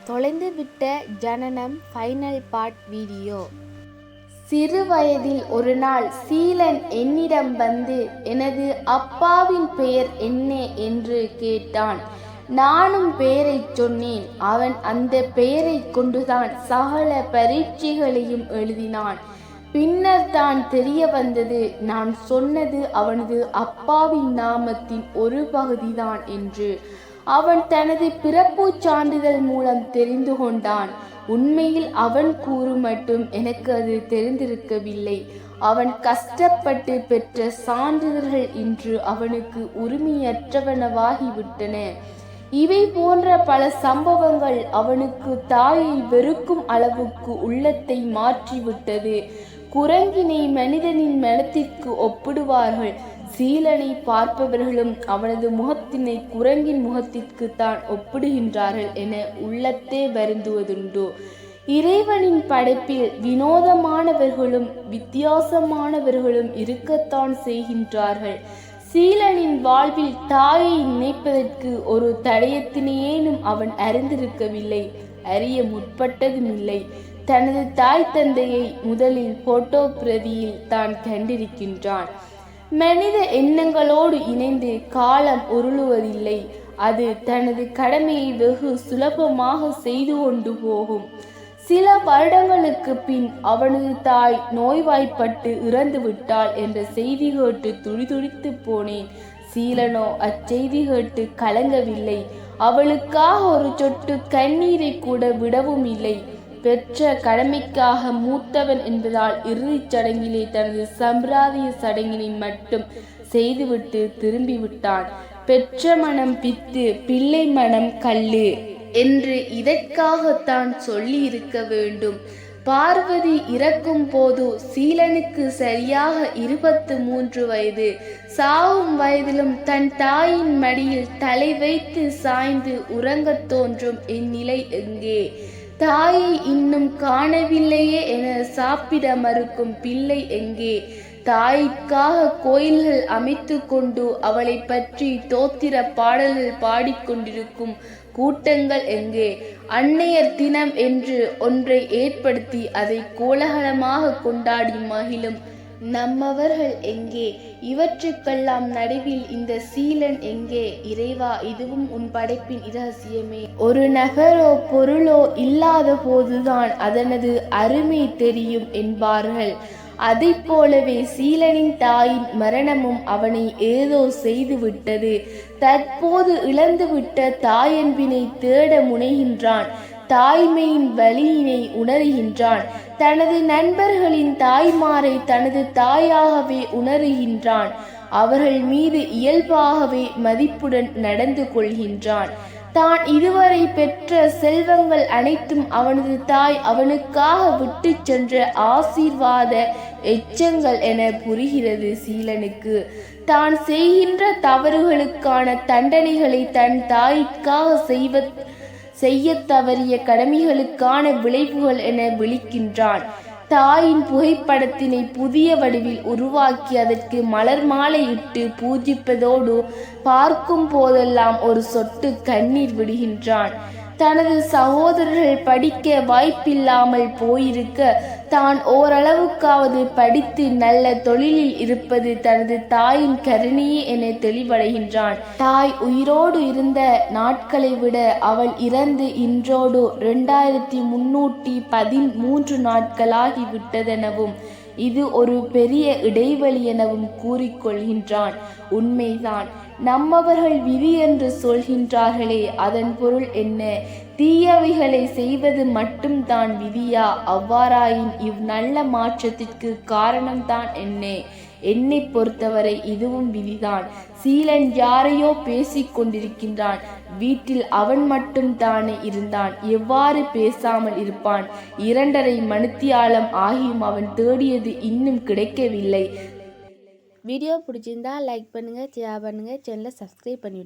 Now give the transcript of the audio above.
தொலைந்துவிட்ட ஜனனம் final part video. சிறு வயதில் ஒரு நாள் சீலன் என்னிடம் வந்து எனது அப்பாவின் பெயர் என்ன என்று கேட்டான். நானும் பெயரைச் சொன்னேன். அவன் அந்த பெயரை கொண்டுதான் சகல பரீட்சைகளையும் எழுதினான். பின்னர் தான் தெரிய வந்தது, நான் சொன்னது அவனது அப்பாவின் நாமத்தின் ஒரு பகுதிதான் என்று. அவன் தனது பிறப்புச் சான்றிதழ் மூலம் தெரிந்து கொண்டான். உண்மையில் அவன் கூறு மட்டும் எனக்கு அது தெரிந்திருக்கவில்லை. அவன் கஷ்டப்பட்டு பெற்ற சான்றிதழ்கள் இன்று அவனுக்கு உரிமையற்றவனவாகிவிட்டன. இவை போன்ற பல சம்பவங்கள் அவனுக்கு தாயை வெறுக்கும் அளவுக்கு உள்ளத்தை மாற்றிவிட்டது. குரங்கினை மனிதனின் மனத்திற்கு ஒப்பிடுவார்கள். சீலனை பார்ப்பவர்களும் அவனது முகத்தினை குரங்கின் முகத்திற்கு தான் ஒப்பிடுகின்றார்கள் என உள்ளத்தே வருந்துவதுண்டு. இறைவனின் படைப்பில் வினோதமானவர்களும் வித்தியாசமானவர்களும் இருக்கத்தான் செய்கின்றார்கள். சீலனின் வாழ்வில் தாயை நினைப்பதற்கு ஒரு தடயத்தினேனும் அவன் அறிந்திருக்கவில்லை, அறிய முற்பட்டதுமில்லை. தனது தாய் தந்தையை முதலில் போட்டோ பிரதியில் தான் கண்டிருக்கின்றான். மனித எண்ணங்களோடு இணைந்து காலம் உருளுவதில்லை. அது தனது கடமையை வெகு சுலபமாக செய்து கொண்டு போகும். சில வருடங்களுக்கு பின் அவனது தாய் நோய்வாய்ப்பட்டு இறந்து விட்டாள் என்ற செய்தி கேட்டு துடிதுடித்து போனேன். சீலனோ அச்செய்தி கேட்டு கலங்கவில்லை. அவளுக்காக ஒரு சொட்டு கண்ணீரை கூட விடவும் இல்லை. பெற்ற கடமைக்காக மூத்தவன் என்பதால் இறுதிச் சடங்கிலே தனது சம்பிரதாய சடங்கினை மட்டும் செய்துவிட்டு திரும்பிவிட்டான். பெற்ற மனம் பித்து, பிள்ளை மனம் கல்லு என்று இதற்காகத்தான் சொல்லி இருக்க வேண்டும். பார்வதி இறக்கும் போது சீலனுக்கு சரியாக 23 வயது. சாகும் வயதிலும் தன் தாயின் மடியில் தலை வைத்து சாய்ந்து உறங்கத் தோன்றும் இந்நிலை எங்கே? தாயை இன்னும் காணவில்லையே என சாப்பிட மறுக்கும் பிள்ளை எங்கே? தாய்க்காக கோயில்கள் அமைத்து கொண்டு அவளை பற்றி தோத்திர பாடல்கள் பாடிக்கொண்டிருக்கும் கூட்டங்கள் எங்கே? அன்னையர் தினம் என்று ஒன்றை ஏற்படுத்தி அதை கோலாகலமாக கொண்டாடி மகிழும் நம்மவர்கள் எங்கே? இவற்றுக்கெல்லாம் நடுவில் இந்த சீலன் எங்கே? இறைவா, இதுவும் உன் படைப்பின் இரகசியமே. ஒரு நகரோ பொருளோ இல்லாத போதுதான் அதனது அருமை தெரியும் என்பார்கள். அதை போலவே சீலனின் தாயின் மரணமும் அவனை ஏதோ செய்துவிட்டது. தற்போது இழந்துவிட்ட தாயன்பினை தேட முனைகின்றான். தாய்மையின் வலியினை உணர்கின்றான். தனது நண்பர்களின் தாய்மாரை தனது தாயாகவே உணர்கின்றான். அவர்கள் மீது இயல்பாகவே மதிப்புடன் நடந்து கொள்கின்றான். தான் இதுவரை பெற்ற செல்வங்கள் அனைத்தும் அவனது தாய் அவனுக்காக விட்டு சென்ற ஆசீர்வாத எச்சங்கள் என புரிகிறது சீலனுக்கு. தான் செய்கின்ற தவறுகளுக்கான தண்டனைகளை தன் தாய்க்காக செய்ய தவறிய கடமைகளுக்கான விளைவுகள் என விழிக்கின்றான். தாயின் புகைப்படத்தினை புதிய வடிவில் உருவாக்கி அதற்கு மலர் மாலை இட்டு பூஜிப்பதோடு பார்க்கும் போதெல்லாம் ஒரு சொட்டு கண்ணீர் விடுகின்றான். தனது சகோதரர்கள் படிக்க வாய்ப்பில்லாமல் போயிருக்க தான் ஓரளவுக்காவது படித்து நல்ல தொழிலில் இருப்பது தனது தாயின் கருணையே என தெளிவடைகின்றான். தாய் உயிரோடு இருந்த நாட்களை விட அவள் இறந்து இன்றோடு 2313 நாட்களாகி விட்டதெனவும் இது ஒரு பெரிய இடைவெளி எனவும் கூறிக்கொள்கின்றான். உண்மைதான். நம்மவர்கள் விதி என்று சொல்கின்றார்களே, அதன் பொருள் என்ன? தீயவைகளை செய்வது மட்டும்தான் விதியா? அவ்வாறாயின் நல்ல மாற்றத்திற்கு காரணம்தான் என்ன? என்னை பொறுத்தவரை இதுவும் விதிதான். சீலன் யாரையோ பேசிக் கொண்டிருக்கின்றான். வீட்டில் அவன் மட்டும் தானே இருந்தான். எவ்வாறு பேசாமல் இருப்பான்? 2.5 மணித்தியாலம் ஆகியும் அவன் தேடியது இன்னும் கிடைக்கவில்லை. வீடியோ பிடிச்சிருந்தா லைக் பண்ணுங்க, ஷேர் பண்ணுங்க, சேனலை சப்ஸ்கிரைப் பண்ணிவிடுங்க.